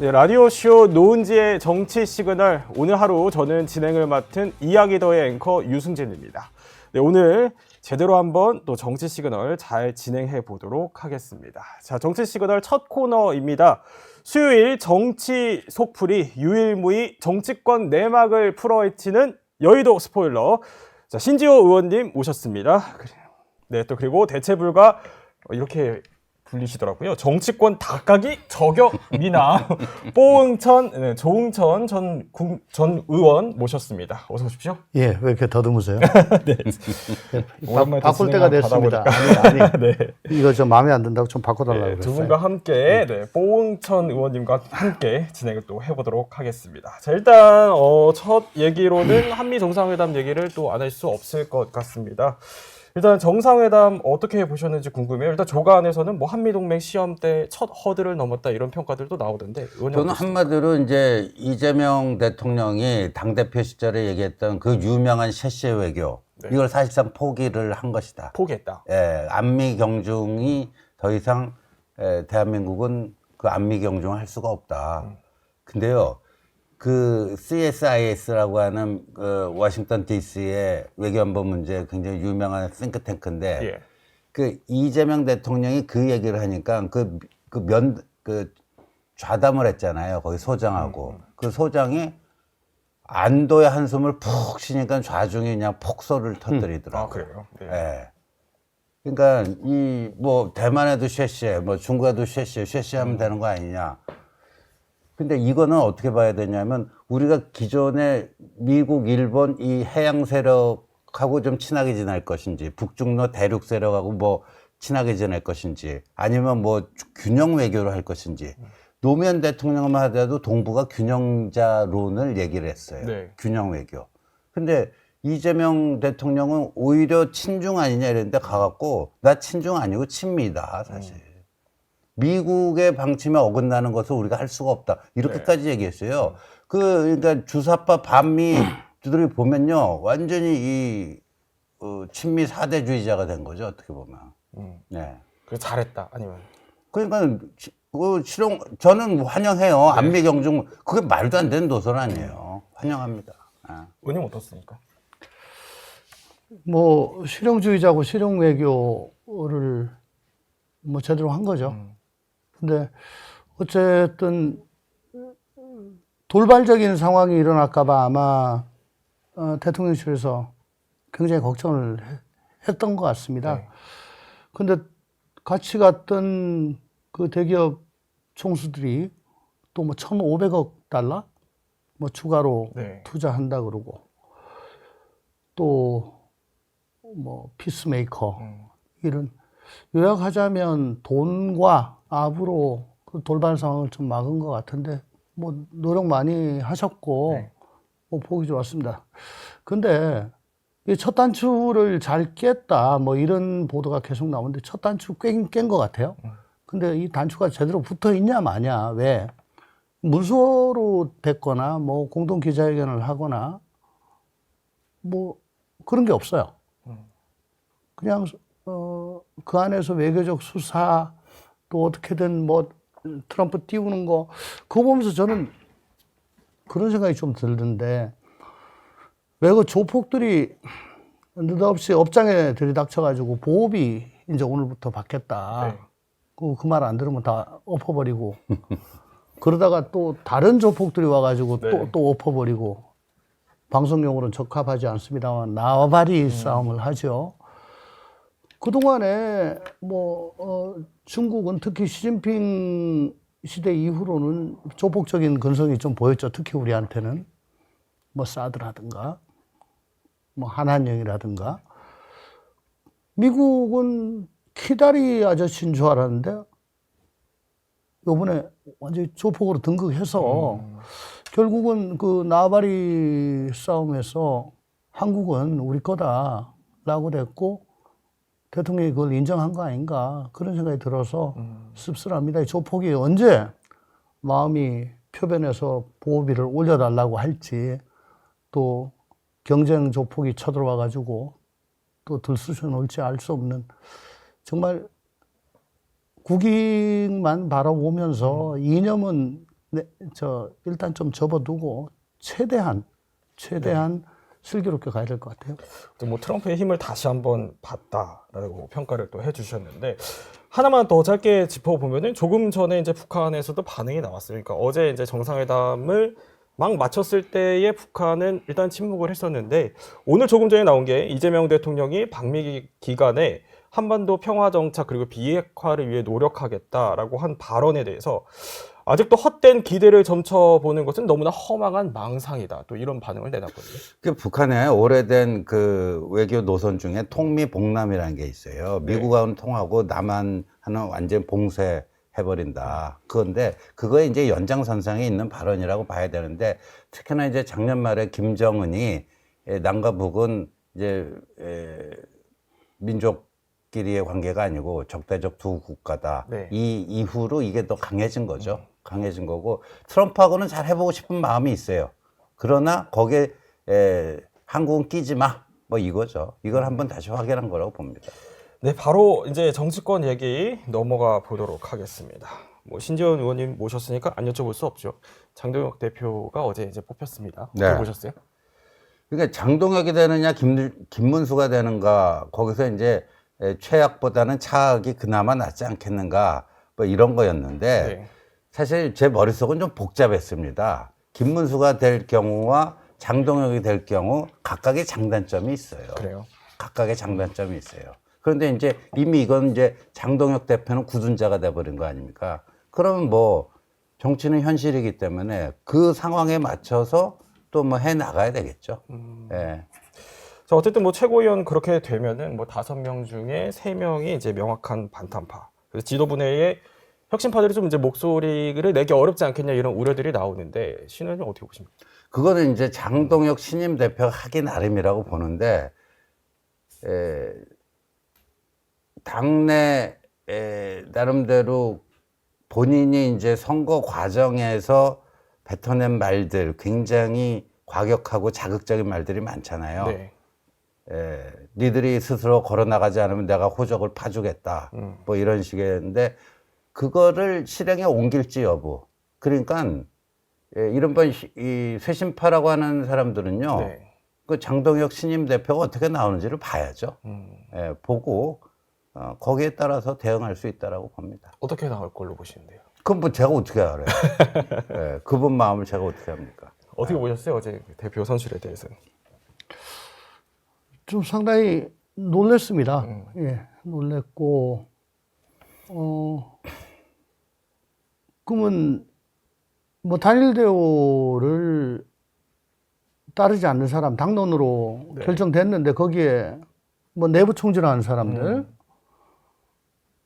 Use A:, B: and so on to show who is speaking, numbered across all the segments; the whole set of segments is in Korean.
A: 네, 라디오쇼 노은지의 정치 시그널. 오늘 하루 저는 진행을 맡은 이야기더의 앵커 유승진입니다. 네, 오늘 제대로 한번 또 정치 시그널 잘 진행해 보도록 하겠습니다. 자, 정치 시그널 첫 코너입니다. 수요일 정치 속풀이 유일무이 정치권 내막을 풀어헤치는 여의도 스포일러. 자, 신지호 의원님 모셨습니다. 네, 또 그리고 대체불가 이렇게 불리시더라고요. 정치권 닭가기 저격 미나 뽀응천, 조응천 전 의원 모셨습니다. 어서 오십시오.
B: 예, 왜 이렇게 더듬으세요?
A: 네.
B: 바꿀 때가 됐습니다. 아니.
A: 네.
B: 이거 좀 마음에 안 든다고 좀 바꿔달라고
A: 네,
B: 그랬어요.
A: 두 분과 함께 뽀응천 의원님과 함께 진행을 또 해보도록 하겠습니다. 자, 일단 첫 얘기로는 한미 정상회담 얘기를 또 안 할 수 없을 것 같습니다. 일단 정상회담 어떻게 보셨는지 궁금해요. 일단 조간에서는 뭐 한미동맹 시험 때 첫 허들을 넘었다 이런 평가들도 나오던데.
C: 저는 한마디로 이제 이재명 대통령이 당대표 시절에 얘기했던 그 유명한 셰시 외교,
A: 네.
C: 이걸 사실상 포기를 한 것이다.
A: 포기했다.
C: 예, 안미 경중이 더 이상 대한민국은 그 안미 경중을 할 수가 없다. 근데요, 그 CSIS라고 하는 그 워싱턴 DC의 외교안보 문제 굉장히 유명한 싱크탱크인데,
A: 예.
C: 그 이재명 대통령이 그 얘기를 하니까 그 좌담을 했잖아요. 거기 소장하고. 그 소장이 안도의 한숨을 푹 쉬니까 좌중이 그냥 폭소를 터뜨리더라고요.
A: 아, 그래요? 네.
C: 예. 그러니까 뭐 대만에도 쉐시해, 뭐 중국에도 쉐시하면 되는 거 아니냐. 근데 이거는 어떻게 봐야 되냐면 우리가 기존에 미국, 일본 이 해양 세력하고 좀 친하게 지낼 것인지, 북중로 대륙 세력하고 뭐 친하게 지낼 것인지, 아니면 뭐 균형 외교를 할 것인지. 노무현 대통령만 하더라도 동북아 균형자론을 얘기를 했어요.
A: 네.
C: 균형 외교. 근데 이재명 대통령은 오히려 친중 아니냐 이랬는데 가갖고 나 친중 아니고 친미다 사실. 미국의 방침에 어긋나는 것을 우리가 할 수가 없다. 이렇게까지 얘기했어요. 그러니까 주사파 반미들이 보면요. 완전히 이 친미 사대주의자가 된 거죠. 어떻게 보면. 네.
A: 그래서 잘했다. 아니면.
C: 그러니까 실용 저는 환영해요. 안미 경중 그게 말도 안 되는 노선 아니에요. 환영합니다.
A: 의원님 어떻습니까?
B: 뭐 실용주의자고 실용 외교를 뭐 제대로 한 거죠. 근데 어쨌든 돌발적인 상황이 일어날까봐 아마 대통령실에서 굉장히 걱정을 했던 것 같습니다.
A: 네.
B: 근데 같이 갔던 그 대기업 총수들이 또 뭐 1,500억 달러 뭐 추가로
A: 네.
B: 투자한다 그러고 또 뭐 피스메이커 이런 요약하자면 돈과 압으로 그 돌발 상황을 좀 막은 것 같은데 뭐 노력 많이 하셨고
A: 네.
B: 뭐 보기 좋았습니다. 근데 이 첫 단추를 잘 깼다 뭐 이런 보도가 계속 나오는데 첫 단추 깬 것 같아요. 근데 이 단추가 제대로 붙어 있냐 마냐 왜 문서로 됐거나 뭐 공동 기자회견을 하거나 뭐 그런 게 없어요. 그냥 그 안에서 외교적 수사 또 어떻게든 뭐 트럼프 띄우는 거 그거 보면서 저는 그런 생각이 좀 들던데 왜 그 조폭들이 느닷없이 업장에 들이닥쳐가지고 보호비 이제 오늘부터 받겠다.
A: 네.
B: 그 말 안 들으면 다 엎어버리고 그러다가 또 다른 조폭들이 와가지고
A: 네.
B: 또 엎어버리고 방송용으로는 적합하지 않습니다만 나와바리 싸움을 하죠. 그동안에 중국은 특히 시진핑 시대 이후로는 조폭적인 근성이 좀 보였죠. 특히 우리한테는 뭐 사드라든가 뭐 한한령이라든가 미국은 키다리 아저씨인 줄 알았는데 요번에 완전히 조폭으로 등극해서 결국은 그 나바리 싸움에서 한국은 우리 거다라고 됐고 대통령이 그걸 인정한 거 아닌가 그런 생각이 들어서 씁쓸합니다. 이 조폭이 언제 마음이 표변해서 보호비를 올려달라고 할지 또 경쟁 조폭이 쳐들어와 가지고 또 들쑤셔 놓을지 알 수 없는 정말 국익만 바라보면서 이념은 일단 좀 접어두고 최대한 슬기롭게 가야 될 것 같아요.
A: 뭐 트럼프의 힘을 다시 한번 봤다라고 평가를 또 해주셨는데 하나만 더 짧게 짚어보면은 조금 전에 이제 북한에서도 반응이 나왔어요. 그러니까 어제 이제 정상회담을 막 마쳤을 때에 북한은 일단 침묵을 했었는데 오늘 조금 전에 나온 게 이재명 대통령이 방미 기간에 한반도 평화 정착 그리고 비핵화를 위해 노력하겠다라고 한 발언에 대해서 아직도 헛된 기대를 점쳐보는 것은 너무나 허망한 망상이다. 또 이런 반응을 내놨거든요.
C: 그 북한의 오래된 그 외교 노선 중에 통미봉남이라는 게 있어요. 미국하고는 통하고 남한하는 완전 봉쇄해버린다. 그런데 그거에 이제 연장선상에 있는 발언이라고 봐야 되는데 특히나 이제 작년 말에 김정은이 남과 북은 이제 민족끼리의 관계가 아니고 적대적 두 국가다.
A: 네.
C: 이 이후로 이게 더 강해진 거죠. 강해진 거고 트럼프하고는 잘 해보고 싶은 마음이 있어요. 그러나 거기에 한국은 끼지 마. 뭐 이거죠. 이걸 한번 다시 확인한 거라고 봅니다.
A: 네, 바로 이제 정치권 얘기 넘어가 보도록 하겠습니다. 뭐 신지원 의원님 모셨으니까 안 여쭤볼 수 없죠. 장동혁 대표가 어제 이제 뽑혔습니다. 어떻게
C: 네.
A: 보셨어요?
C: 그러니까 장동혁이 되느냐 김문수가 되는가 거기서 이제 최악보다는 차악이 그나마 낫지 않겠는가 뭐 이런 거였는데
A: 네.
C: 사실 제 머릿속은 좀 복잡했습니다. 김문수가 될 경우와 장동혁이 될 경우 각각의 장단점이 있어요.
A: 그래요.
C: 각각의 장단점이 있어요. 그런데 이제 이미 이건 이제 장동혁 대표는 굳은 자가 돼버린 거 아닙니까? 그러면 뭐 정치는 현실이기 때문에 그 상황에 맞춰서 또 뭐 해 나가야 되겠죠. 예.
A: 자, 어쨌든 뭐 최고위원 그렇게 되면은 뭐 5명 중에 3명이 이제 명확한 반탄파. 그래서 지도부 내에 혁신파들이 좀 이제 목소리를 내기 어렵지 않겠냐 이런 우려들이 나오는데 신 의원님 어떻게 보십니까?
C: 그거는 이제 장동혁 신임 대표가 하기 나름이라고 보는데, 당내, 나름대로 본인이 이제 선거 과정에서 뱉어낸 말들, 굉장히 과격하고 자극적인 말들이 많잖아요.
A: 네.
C: 니들이 스스로 걸어나가지 않으면 내가 호적을 파주겠다. 뭐 이런 식인데, 그거를 실행에 옮길지 여부. 그러니까, 이른바 이 쇄신파라고 하는 사람들은요,
A: 네.
C: 그 장동혁 신임 대표가 어떻게 나오는지를 봐야죠. 보고, 거기에 따라서 대응할 수 있다라고 봅니다.
A: 어떻게 나올 걸로 보시는데요?
C: 그건 뭐 제가 어떻게 알아요? 그분 마음을 제가 어떻게 합니까?
A: 어떻게 보셨어요? 어제 그 대표 선출에 대해서는?
B: 좀 상당히 놀랬습니다. 예, 놀랬고, 그러면 뭐 단일 대우를 따르지 않는 사람, 당론으로
A: 네.
B: 결정됐는데 거기에 뭐 내부 총질하는 사람들,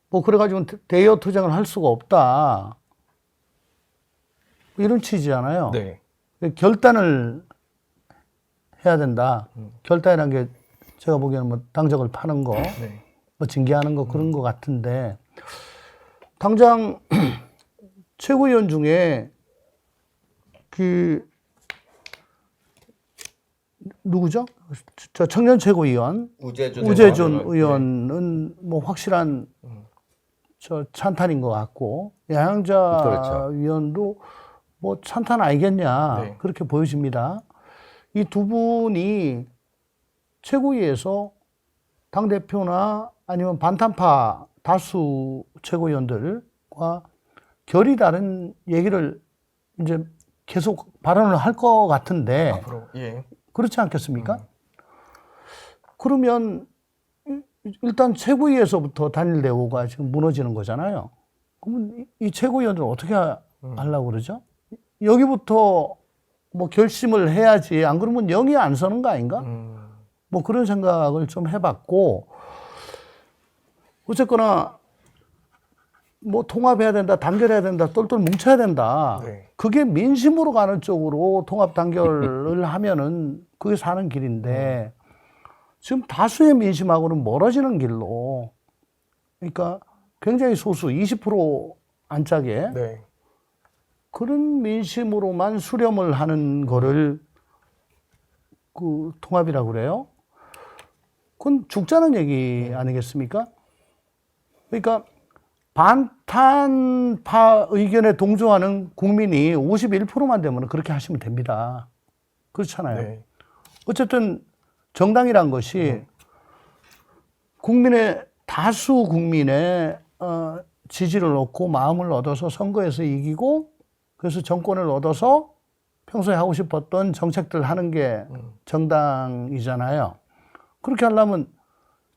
B: 뭐 그래가지고 대여 투쟁을 할 수가 없다. 이런 취지잖아요.
A: 네.
B: 결단을 해야 된다. 결단이라는 게 제가 보기에는 뭐 당적을 파는 거,
A: 네.
B: 뭐 징계하는 거 그런 거 같은데 당장 최고위원 중에 그 누구죠? 저 청년 최고위원 우재준 의원은 뭐 확실한 저 찬탄인 것 같고 양양자
C: 그렇죠.
B: 위원도 뭐 찬탄 아니겠냐
A: 네.
B: 그렇게 보여집니다. 이 두 분이 최고위에서 당 대표나 아니면 반탄파 다수 최고위원들과 결이 다른 얘기를 이제 계속 발언을 할 것 같은데
A: 앞으로 예.
B: 그렇지 않겠습니까? 그러면 일단 최고위에서부터 단일 대우가 지금 무너지는 거잖아요. 그러면 이 최고위원들은 어떻게 하려고 그러죠? 여기부터 뭐 결심을 해야지 안 그러면 영이 안 서는 거 아닌가? 뭐 그런 생각을 좀 해봤고 어쨌거나 뭐 통합해야 된다, 단결해야 된다, 똘똘 뭉쳐야 된다.
A: 네.
B: 그게 민심으로 가는 쪽으로 통합 단결을 하면은 그게 사는 길인데 지금 다수의 민심하고는 멀어지는 길로 그러니까 굉장히 소수 20% 안짝에
A: 네.
B: 그런 민심으로만 수렴을 하는 거를 그 통합이라고 그래요. 그건 죽자는 얘기 아니겠습니까? 그러니까 반탄파 의견에 동조하는 국민이 51%만 되면 그렇게 하시면 됩니다. 그렇잖아요.
A: 네.
B: 어쨌든 정당이란 것이 국민의 다수 국민의 지지를 얻고 마음을 얻어서 선거에서 이기고 그래서 정권을 얻어서 평소에 하고 싶었던 정책들 하는 게 정당이잖아요. 그렇게 하려면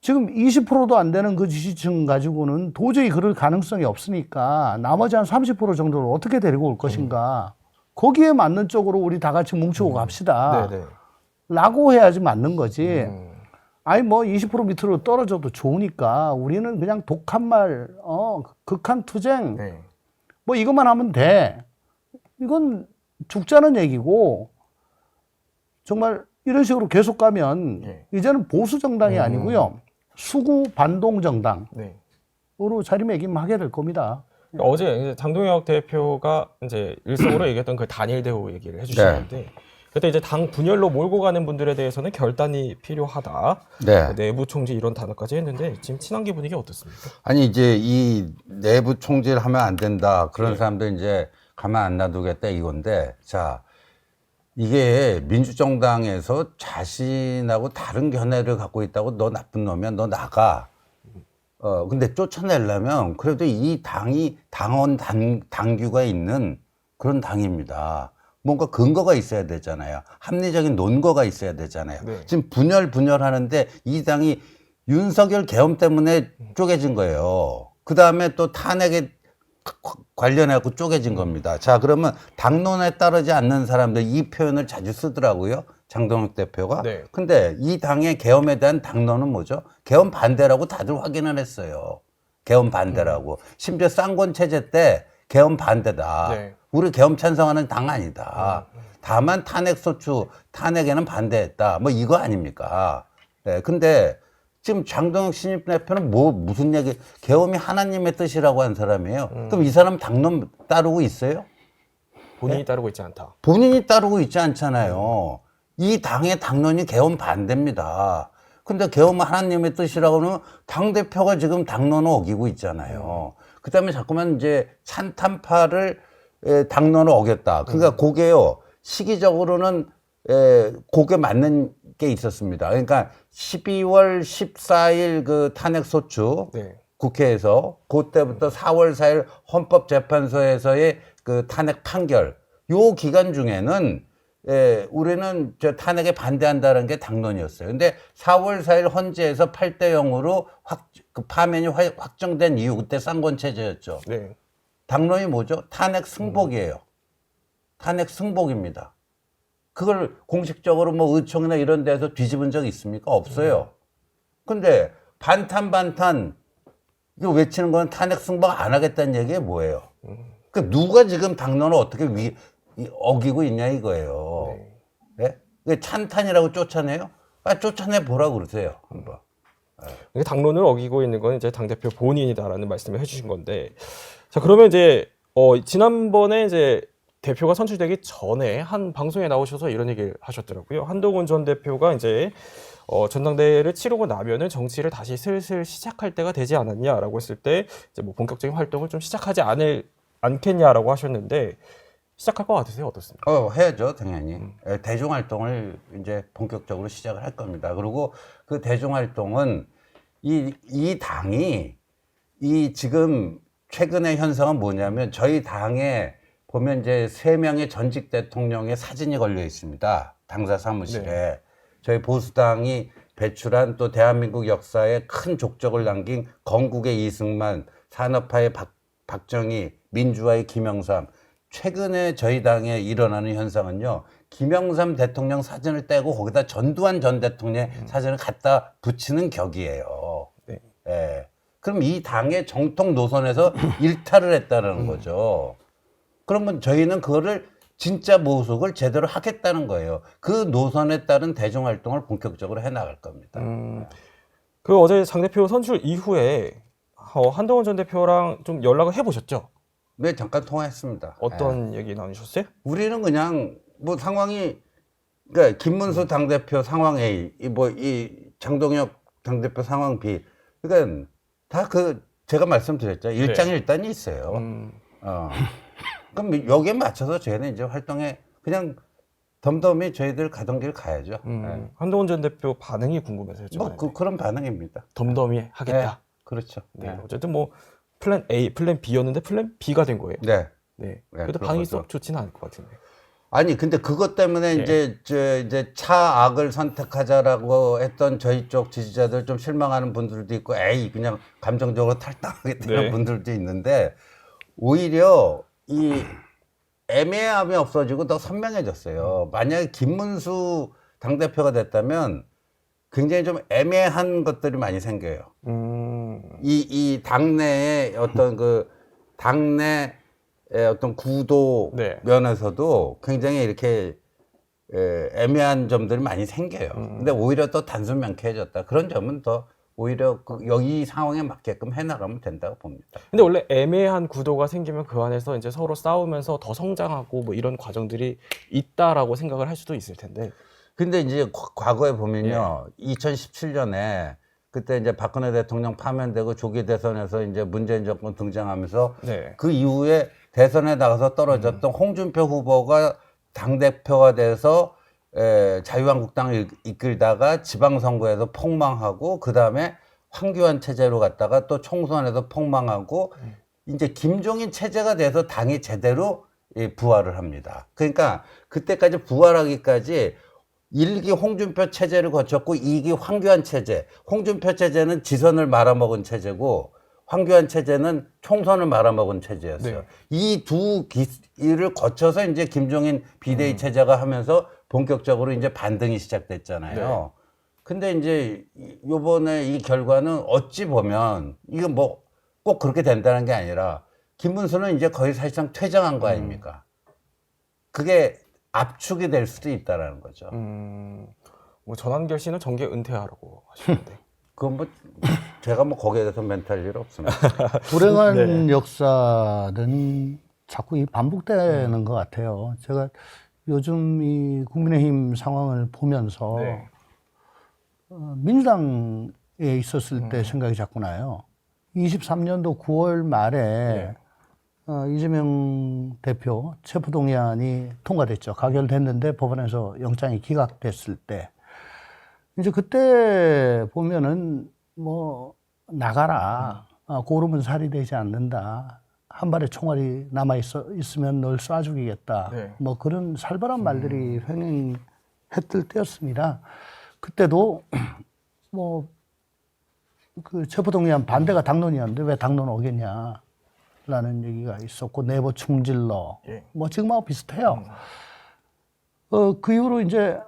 B: 지금 20%도 안 되는 그 지지층 가지고는 도저히 그럴 가능성이 없으니까 나머지 한 30% 정도를 어떻게 데리고 올 것인가. 거기에 맞는 쪽으로 우리 다 같이 뭉치고 갑시다.
A: 네네.
B: 라고 해야지 맞는 거지. 아니 뭐 20% 밑으로 떨어져도 좋으니까 우리는 그냥 독한 말, 극한 투쟁
A: 네.
B: 뭐 이것만 하면 돼. 이건 죽자는 얘기고 정말 이런 식으로 계속 가면
A: 네.
B: 이제는 보수 정당이 아니고요. 수구 반동 정당으로
A: 네.
B: 자리매김하게 될 겁니다.
A: 어제 이제 장동혁 대표가 이제 일성으로 얘기했던 그 단일 대우 얘기를 해주셨는데 그때 이제 당 분열로 몰고 가는 분들에 대해서는 결단이 필요하다.
C: 네.
A: 내부 총질 이런 단어까지 했는데 지금 친한계 분위기 어떻습니까?
C: 아니 이제 이 내부 총질하면 안 된다. 그런
A: 네.
C: 사람들 이제 가만 안 놔두겠다 이건데 자 이게 민주정당에서 자신하고 다른 견해를 갖고 있다고 너 나쁜 놈이야 너 나가. 근데 쫓아내려면 그래도 이 당이 당규가 있는 그런 당입니다. 뭔가 근거가 있어야 되잖아요. 합리적인 논거가 있어야 되잖아요.
A: 네.
C: 지금 분열하는데 이 당이 윤석열 계엄 때문에 쪼개진 거예요. 그 다음에 또 탄핵에 관련해서 쪼개진 겁니다. 자, 그러면 당론에 따르지 않는 사람들 이 표현을 자주 쓰더라고요. 장동혁 대표가.
A: 네.
C: 근데 이 당의 계엄에 대한 당론은 뭐죠? 계엄 반대라고 다들 확인을 했어요. 계엄 반대라고. 심지어 쌍권 체제 때 계엄 반대다.
A: 네.
C: 우리 계엄 찬성하는 당 아니다. 다만 탄핵 소추, 탄핵에는 반대했다. 뭐 이거 아닙니까? 네, 근데 지금 장동혁 신입 대표는 무슨 얘기, 계엄이 하나님의 뜻이라고 한 사람이에요. 그럼 이 사람 당론 따르고 있어요?
A: 본인이 따르고 있지 않다.
C: 본인이 따르고 있지 않잖아요. 이 당의 당론이 계엄 반대입니다. 근데 계엄은 하나님의 뜻이라고 하면 당대표가 지금 당론을 어기고 있잖아요. 그 다음에 자꾸만 이제 찬탄파를 당론을 어겼다. 그러니까 그게요, 시기적으로는 그게 맞는 게 있었습니다. 그러니까 12월 14일 그 탄핵소추
A: 네.
C: 국회에서 그때부터 4월 4일 헌법재판소에서의 그 탄핵 판결 요 기간 중에는 우리는 저 탄핵에 반대한다는 게 당론이었어요. 근데 4월 4일 헌재에서 8대 0으로 그 파면이 확정된 이후 그때 쌍권체제였죠.
A: 네.
C: 당론이 뭐죠? 탄핵 승복이에요. 탄핵 승복입니다. 그걸 공식적으로 뭐 의총이나 이런 데서 뒤집은 적 있습니까? 없어요. 근데 반탄 이거 외치는 건 탄핵 승복 안 하겠다는 얘기가 뭐예요? 그 누가 지금 당론을 어떻게 어기고 있냐 이거예요. 네? 네? 찬탄이라고 쫓아내요? 쫓아내 보라고 그러세요. 한번.
A: 이게 당론을 어기고 있는 건 이제 당대표 본인이다라는 말씀을 해주신 건데, 자, 그러면 이제, 지난번에 이제 대표가 선출되기 전에 한 방송에 나오셔서 이런 얘기를 하셨더라고요. 한동훈 전 대표가 이제, 전당대회를 치르고 나면은 정치를 다시 슬슬 시작할 때가 되지 않았냐라고 했을 때, 이제 뭐 본격적인 활동을 좀 시작하지 않겠냐라고 하셨는데, 시작할 것 같으세요? 어떻습니까?
C: 해야죠, 당연히. 대중활동을 이제 본격적으로 시작을 할 겁니다. 그리고 그 대중활동은 이 당이 지금 최근의 현상은 뭐냐면 저희 당에 보면 이제 3명의 전직 대통령의 사진이 걸려 있습니다. 당사 사무실에.
A: 네.
C: 저희 보수당이 배출한 또 대한민국 역사에 큰 족적을 남긴 건국의 이승만, 산업화의 박정희, 민주화의 김영삼. 최근에 저희 당에 일어나는 현상은요, 김영삼 대통령 사진을 떼고 거기다 전두환 전 대통령의 사진을 갖다 붙이는 격이에요.
A: 네.
C: 예. 그럼 이 당의 정통 노선에서 일탈을 했다는 거죠. 그러면 저희는 그거를 진짜 모속을 제대로 하겠다는 거예요. 그 노선에 따른 대중활동을 본격적으로 해나갈 겁니다.
A: 그 어제 장 대표 선출 이후에 한동훈 전 대표랑 좀 연락을 해보셨죠?
C: 네, 잠깐 통화했습니다.
A: 어떤 얘기 나누셨어요?
C: 우리는 그냥 뭐 상황이 그러니까 김문수 당대표 상황 A, 이 장동혁 당대표 상황 B, 그러니까 다 그 제가 말씀드렸죠. 일장일단이 있어요. 그럼 여기에 맞춰서 저희는 이제 활동에 그냥 덤덤히 저희들 가던 길 가야죠. 네.
A: 한동훈 전 대표 반응이 궁금해서요.
C: 뭐 그런 반응입니다.
A: 덤덤히 하겠다.
C: 네, 그렇죠.
A: 네. 어쨌든 뭐 플랜 A, 플랜 B였는데 플랜 B가 된 거예요.
C: 네.
A: 네.
C: 네,
A: 그래도
C: 그런
A: 반응이
C: 거죠.
A: 썩 좋지는 않을 것 같은데.
C: 아니 근데 그것 때문에 이제 차악을 선택하자라고 했던 저희 쪽 지지자들 좀 실망하는 분들도 있고 에이 그냥 감정적으로 탈당하겠다는
A: 네.
C: 분들도 있는데 오히려 이 애매함이 없어지고 더 선명해졌어요. 만약에 김문수 당대표가 됐다면 굉장히 좀 애매한 것들이 많이 생겨요. 이 당내의 어떤 그 당내 어떤 구도
A: 네.
C: 면에서도 굉장히 이렇게 애매한 점들이 많이 생겨요. 근데 오히려 또 단순 명쾌해졌다. 그런 점은 더 오히려 여기 상황에 맞게끔 해나가면 된다고 봅니다.
A: 근데 원래 애매한 구도가 생기면 그 안에서 이제 서로 싸우면서 더 성장하고 뭐 이런 과정들이 있다라고 생각을 할 수도 있을 텐데.
C: 근데 이제 과거에 보면요. 2017년에 그때 이제 박근혜 대통령 파면되고 조기 대선에서 이제 문재인 정권 등장하면서
A: 네.
C: 그 이후에 대선에 나가서 떨어졌던 홍준표 후보가 당대표가 돼서 자유한국당을 이끌다가 지방선거에서 폭망하고 그 다음에 황교안 체제로 갔다가 또 총선에서 폭망하고 이제 김종인 체제가 돼서 당이 제대로 부활을 합니다. 그러니까 그때까지 부활하기까지 1기 홍준표 체제를 거쳤고 2기 황교안 체제. 홍준표 체제는 지선을 말아먹은 체제고 황교안 체제는 총선을 말아먹은 체제였어요.
A: 네.
C: 이 두 기를 거쳐서 이제 김종인 비대위 체제가 하면서 본격적으로 이제 반등이 시작됐잖아요.
A: 네.
C: 근데 이제 요번에 이 결과는 어찌 보면 이거 뭐 꼭 그렇게 된다는 게 아니라 김문수는 이제 거의 사실상 퇴장한 거 아닙니까? 그게 압축이 될 수도 있다라는 거죠.
A: 뭐 전한결 씨는 정계 은퇴하라고 하시는데.
C: 그건 뭐 제가 뭐 거기에 대해서 멘탈 일 없습니다.
B: 불행한 역사는 자꾸 반복되는 것 같아요. 제가 요즘 이 국민의힘 상황을 보면서
A: 네.
B: 민주당에 있었을 때 생각이 자꾸 나요. 23년도 9월 말에 이재명 대표 체포동의안이 통과됐죠. 가결됐는데 법원에서 영장이 기각됐을 때 이제 그때 보면은 뭐 나가라. 고름은 살이 되지 않는다. 한 발의 총알이 남아 있으면 널 쏴 죽이겠다.
A: 네.
B: 뭐 그런 살벌한 말들이 횡행했을 때였습니다. 그때도 뭐 그 체포동의안 반대가 당론이었는데 왜 당론 오겠냐. 라는 얘기가 있었고 내부 충질러 뭐 지금하고 비슷해요. 그 이후로 이제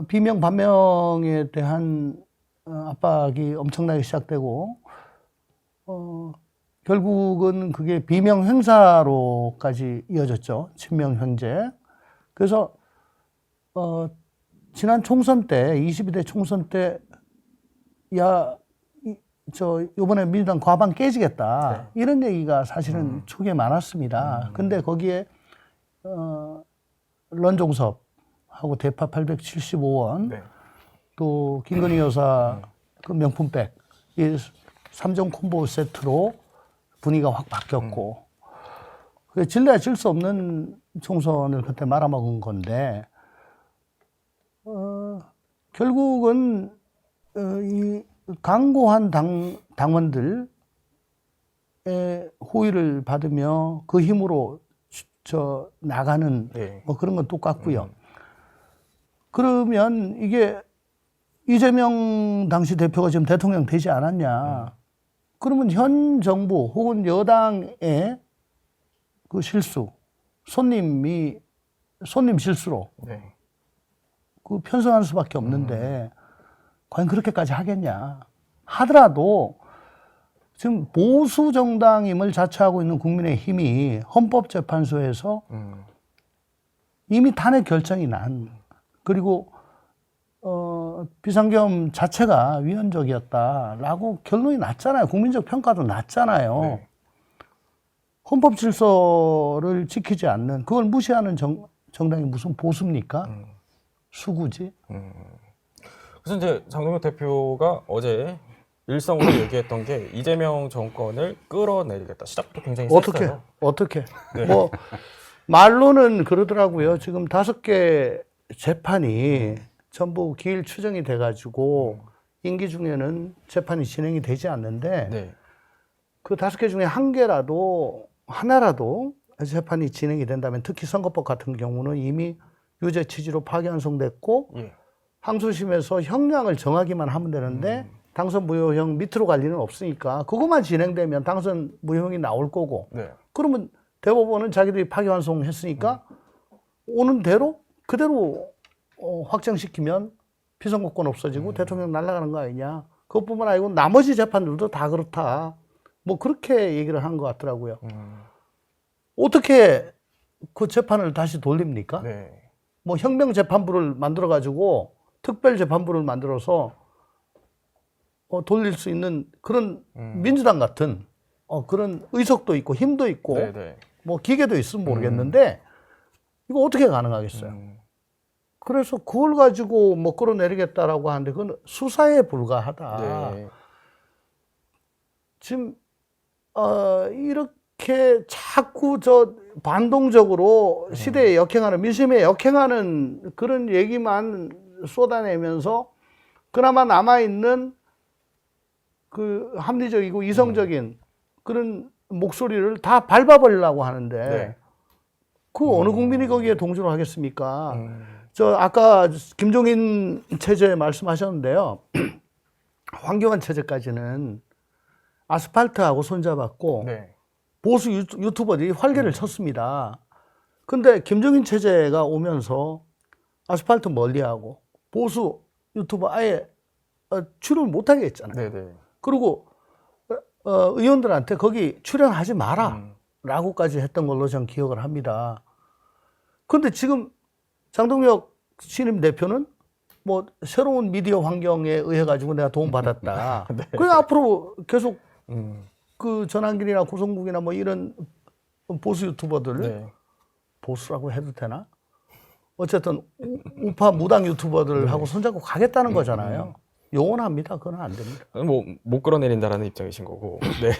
B: 비명 반명에 대한 압박이 엄청나게 시작되고 결국은 그게 비명 행사로까지 이어졌죠. 친명 형제. 그래서 지난 총선 때 22대 총선 때 야 요번에 민주당 과반 깨지겠다. 이런 얘기가 사실은 초기에 많았습니다. 근데 거기에, 런종섭하고 대파 875원,
A: 네.
B: 또 김건희 여사 그 명품백, 이 3종 콤보 세트로 분위기가 확 바뀌었고, 질래야 질 수 없는 총선을 그때 말아먹은 건데, 결국은, 이 강고한 당원들의 호의를 받으며 그 힘으로 나가는 뭐 그런 건 똑같고요. 그러면 이게 이재명 당시 대표가 지금 대통령 되지 않았냐. 그러면 현 정부 혹은 여당의 그 실수, 손님 실수로 그 편성할 수밖에 없는데 과연 그렇게까지 하겠냐. 하더라도 지금 보수 정당임을 자처하고 있는 국민의힘이 헌법재판소에서 이미 탄핵 결정이 난, 그리고 비상계엄 자체가 위헌적이었다라고 결론이 났잖아요. 국민적 평가도 났잖아요.
A: 네.
B: 헌법 질서를 지키지 않는, 그걸 무시하는 정당이 무슨 보수입니까? 수구지.
A: 그래서 이제 장동혁 대표가 어제 일성으로 얘기했던 게 이재명 정권을 끌어내리겠다. 시작부터 굉장히
B: 어떻게?
A: 셌어요.
B: 어떻게?
A: 네.
B: 뭐 말로는 그러더라고요. 지금 5개 재판이 전부 기일 추정이 돼가지고 임기 중에는 재판이 진행이 되지 않는데
A: 네.
B: 그 5개 중에 하나라도 재판이 진행이 된다면 특히 선거법 같은 경우는 이미 유죄 취지로 파기환송됐고
A: 예.
B: 항소심에서 형량을 정하기만 하면 되는데 당선 무효형 밑으로 갈 리는 없으니까 그것만 진행되면 당선 무효형이 나올 거고
A: 네.
B: 그러면 대법원은 자기들이 파기환송했으니까 오는 대로 그대로 확정시키면 피선거권 없어지고 대통령 날아가는 거 아니냐. 그것뿐만 아니고 나머지 재판들도 다 그렇다. 뭐 그렇게 얘기를 한 것 같더라고요. 어떻게 그 재판을 다시 돌립니까?
A: 네.
B: 뭐 혁명재판부를 만들어가지고 특별재판부를 만들어서 돌릴 수 있는 그런 민주당 같은 그런 의석도 있고 힘도 있고
A: 네, 네.
B: 뭐 기계도 있으면 모르겠는데 이거 어떻게 가능하겠어요? 그래서 그걸 가지고 뭐 끌어내리겠다라고 하는데 그건 수사에 불과하다.
A: 네.
B: 지금 이렇게 자꾸 저 반동적으로 시대에 역행하는 민심에 역행하는 그런 얘기만 쏟아내면서 그나마 남아있는 그 합리적이고 이성적인 그런 목소리를 다 밟아버리려고 하는데
A: 네.
B: 그 어느 국민이 거기에 동조를 하겠습니까? 저 아까 김종인 체제 말씀하셨는데요. 황교안 체제까지는 아스팔트하고 손잡았고
A: 네.
B: 보수 유튜버들이 활개를 쳤습니다. 근데 김종인 체제가 오면서 아스팔트 멀리하고 보수 유튜버 아예 출연 못하게 했잖아요.
A: 네, 네.
B: 그리고 의원들한테 거기 출연하지 마라 라고까지 했던 걸로 전 기억을 합니다. 근데 지금 장동혁 신임 대표는 뭐 새로운 미디어 환경에 의해 가지고 내가 도움받았다.
A: 네.
B: 그래 앞으로 계속 그 전환길이나 고성국이나 뭐 이런 보수 유튜버들
A: 네.
B: 보수라고 해도 되나? 어쨌든 우파 무당 유튜버들하고 손잡고 가겠다는 거잖아요. 용언합니다. 그건 안 됩니다.
A: 뭐 못 끌어내린다라는 입장이신 거고. 네.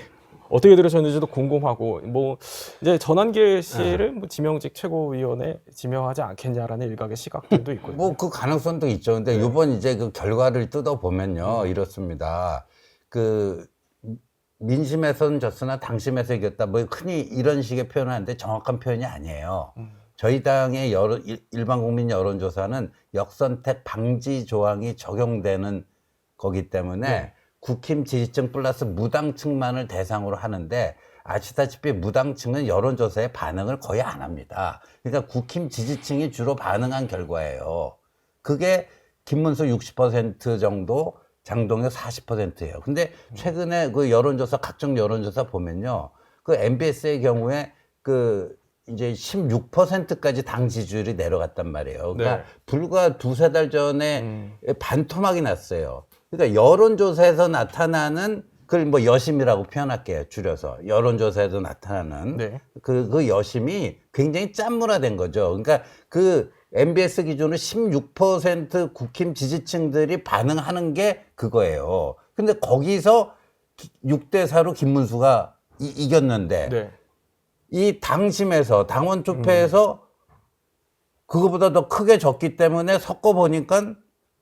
A: 어떻게 들으셨는지도 궁금하고 뭐 이제 전환길 씨를 뭐 지명직 최고위원에 지명하지 않겠냐라는 일각의 시각들도 있거든요.
C: 뭐 그 가능성도 있죠. 근데 이번 이제 그 결과를 뜯어 보면요 이렇습니다. 그 민심에서는 졌으나 당심에서 이겼다. 뭐 흔히 이런 식의 표현을 하는데 정확한 표현이 아니에요. 저희 당의 일반 국민 여론조사는 역선택 방지 조항이 적용되는 거기 때문에 국힘 지지층 플러스 무당층만을 대상으로 하는데 아시다시피 무당층은 여론조사에 반응을 거의 안 합니다. 그러니까 국힘 지지층이 주로 반응한 결과예요. 그게 김문수 60% 정도, 장동혁 40%예요. 근데 최근에 그 여론조사, 각종 여론조사 보면요. 그 MBS의 경우에 그 이제 16%까지 당 지지율이 내려갔단 말이에요. 그러니까
A: 네.
C: 불과 두세 달 전에 반토막이 났어요. 그러니까 여론조사에서 나타나는 그걸 뭐 여심이라고 표현할게요. 줄여서. 여론조사에서 나타나는
A: 네.
C: 그 여심이 굉장히 짠물화된 거죠. 그러니까 그 MBS 기준으로 16% 국힘 지지층들이 반응하는 게 그거예요. 근데 거기서 6대4로 김문수가 이겼는데
A: 네.
C: 이 당심에서 당원 투표에서 그거보다 더 크게 졌기 때문에 섞어 보니까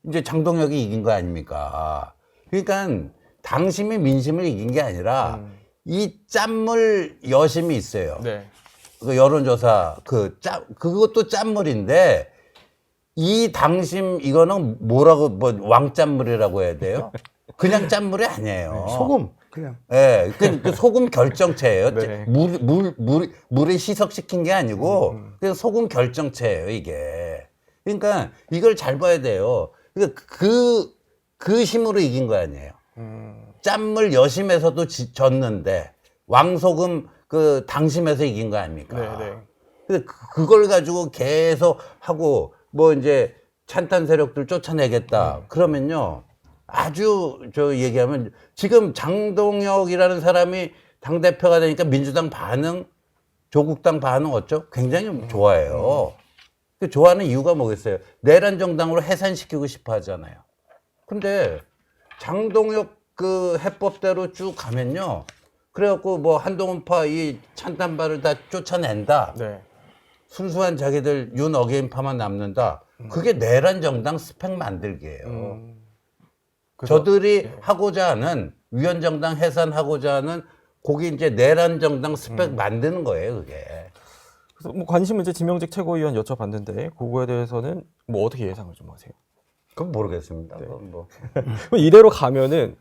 C: 이제 장동혁이 이긴 거 아닙니까? 그러니까 당심이 민심을 이긴 게 아니라 이 짠물 여심이 있어요.
A: 네.
C: 그 여론조사 그것도 짠물인데 이 당심 이거는 뭐라고 뭐 왕짠물이라고 해야 돼요? 그냥 짠물이 아니에요.
B: 소금 그냥.
C: 예, 그 소금 결정체예요.
A: 네.
C: 물에 희석시킨 게 아니고 그냥 소금 결정체예요, 이게. 그러니까 이걸 잘 봐야 돼요. 그러니까 그 힘으로 이긴 거 아니에요. 짠물 여심에서도 졌는데 왕소금 그 당심에서 이긴 거 아닙니까?
A: 네, 네.
C: 근데 그걸 가지고 계속 하고 뭐 이제 찬탄 세력들 쫓아내겠다. 그러면요. 아주 저 얘기하면 지금 장동혁이라는 사람이 당대표가 되니까 민주당 반응, 조국당 반응 어쩌? 굉장히 좋아해요. 그 좋아하는 이유가 뭐겠어요? 내란 정당으로 해산시키고 싶어 하잖아요. 근데 장동혁 그 해법대로 쭉 가면요. 그래갖고 뭐 한동훈파 이 찬탄파를 다 쫓아낸다.
A: 네.
C: 순수한 자기들 윤 어게인파만 남는다. 그게 내란 정당 스펙 만들기예요.
A: 그래서-
C: 저들이 하고자 하는 위헌정당 해산하고자 하는 거기 이제 내란 정당 스펙 만드는 거예요, 그게.
A: 그래서 뭐 관심 이제 지명직 최고위원 여쭤봤는데 그거에 대해서는 뭐 어떻게 예상을 좀 하세요?
C: 그건 모르겠습니다. 그건 뭐.
A: 그럼 이대로 가면은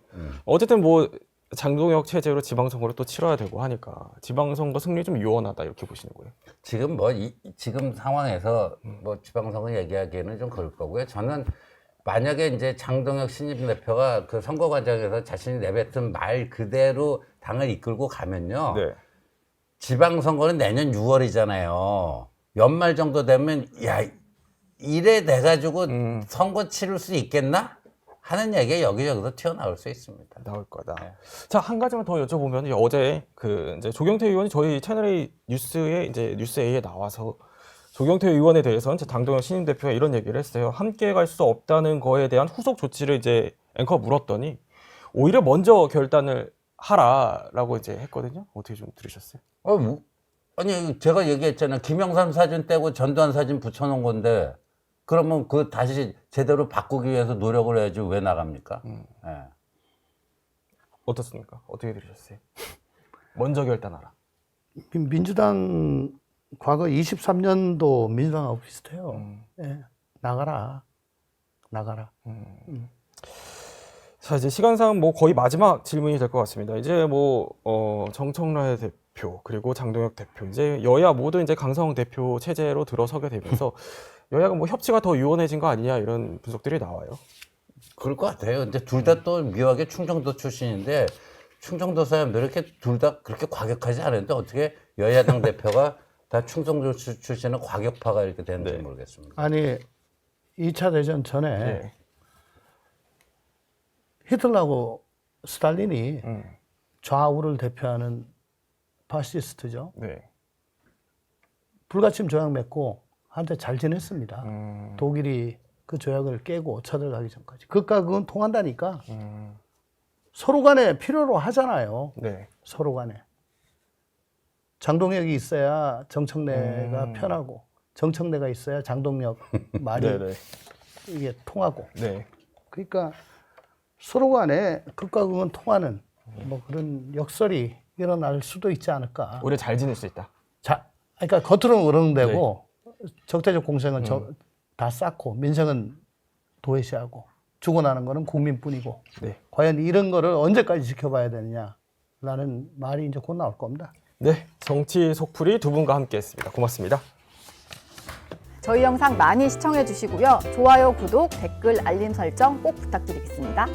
A: 어쨌든 뭐 장동혁 체제로 지방선거를 또 치러야 되고 하니까 지방선거 승리 좀 유언하다 이렇게 보시는 거예요?
C: 지금 뭐 지금 상황에서 뭐 지방선거 얘기하기에는 좀 그럴 거고요. 저는 만약에 이제 장동혁 신임 대표가 그 선거 과정에서 자신이 내뱉은 말 그대로 당을 이끌고 가면요.
A: 네.
C: 지방선거는 내년 6월이잖아요. 연말 정도 되면 야 이래 돼가지고 선거 치를 수 있겠나 하는 얘기가 여기저기서 튀어나올 수 있습니다.
A: 나올 거다. 자, 한 가지만 더 여쭤보면 어제 그 이제 조경태 의원이 저희 채널A 뉴스에 이제 뉴스 A에 나와서 조경태 의원에 대해서는 장동혁 신임 대표가 이런 얘기를 했어요. 함께 갈 수 없다는 거에 대한 후속 조치를 이제 앵커가 물었더니 오히려 먼저 결단을 하라라고 이제 했거든요. 어떻게 좀 들으셨어요?
C: 아니 제가 얘기했잖아요. 김영삼 사진 떼고 전두환 사진 붙여놓은 건데 그러면 그 다시 제대로 바꾸기 위해서 노력을 해야지 왜 나갑니까? 예.
A: 어떻습니까? 어떻게 들으셨어요? 먼저 결단하라.
B: 민주당 과거 23년도 민주당하고 비슷해요. 예, 나가라.
A: 자, 이제 시간상 뭐 거의 마지막 질문이 될 것 같습니다. 이제 뭐 정청래 대표 그리고 장동혁 대표 이제 여야 모두 이제 강성 대표 체제로 들어서게 되면서 여야가 뭐 협치가 더 유원해진 거 아니냐 이런 분석들이 나와요.
C: 그럴 것 같아요. 근데 둘 다 또 묘하게 충청도 출신인데 충청도 사람들 이렇게 둘 다 그렇게 과격하지 않은데 어떻게 여야당 대표가 다 충청도 출신의 과격파가 이렇게 되는지 모르겠습니다.
B: 아니 2차 대전 전에
A: 네.
B: 히틀러하고 스탈린이
A: 음.
B: 좌우를 대표하는 파시스트죠.
A: 네.
B: 불가침 조약 맺고 한때 잘 지냈습니다.
A: 음.
B: 독일이 그 조약을 깨고 쳐들어가기 전까지. 그까 그건 통한다니까. 서로 간에 필요로 하잖아요.
A: 네.
B: 서로 간에. 장동혁이 있어야 정청래가 편하고 정청래가 있어야 장동혁 말이
A: 네네.
B: 이게 통하고.
A: 네.
B: 그러니까 서로 간에 극과 극은 통하는 뭐 그런 역설이 일어날 수도 있지 않을까.
A: 오히려 잘 지낼 수 있다.
B: 자, 그러니까 겉으로는 으릉대고 적대적 공생은 다 쌓고 민생은 도외시하고 죽어나는 거는 국민뿐이고
A: 네.
B: 과연 이런 거를 언제까지 지켜봐야 되느냐라는 말이 이제 곧 나올 겁니다.
A: 네. 정치 속풀이 두 분과 함께했습니다. 고맙습니다.
D: 저희 영상 많이 시청해 주시고요. 좋아요, 구독, 댓글, 알림 설정 꼭 부탁드리겠습니다.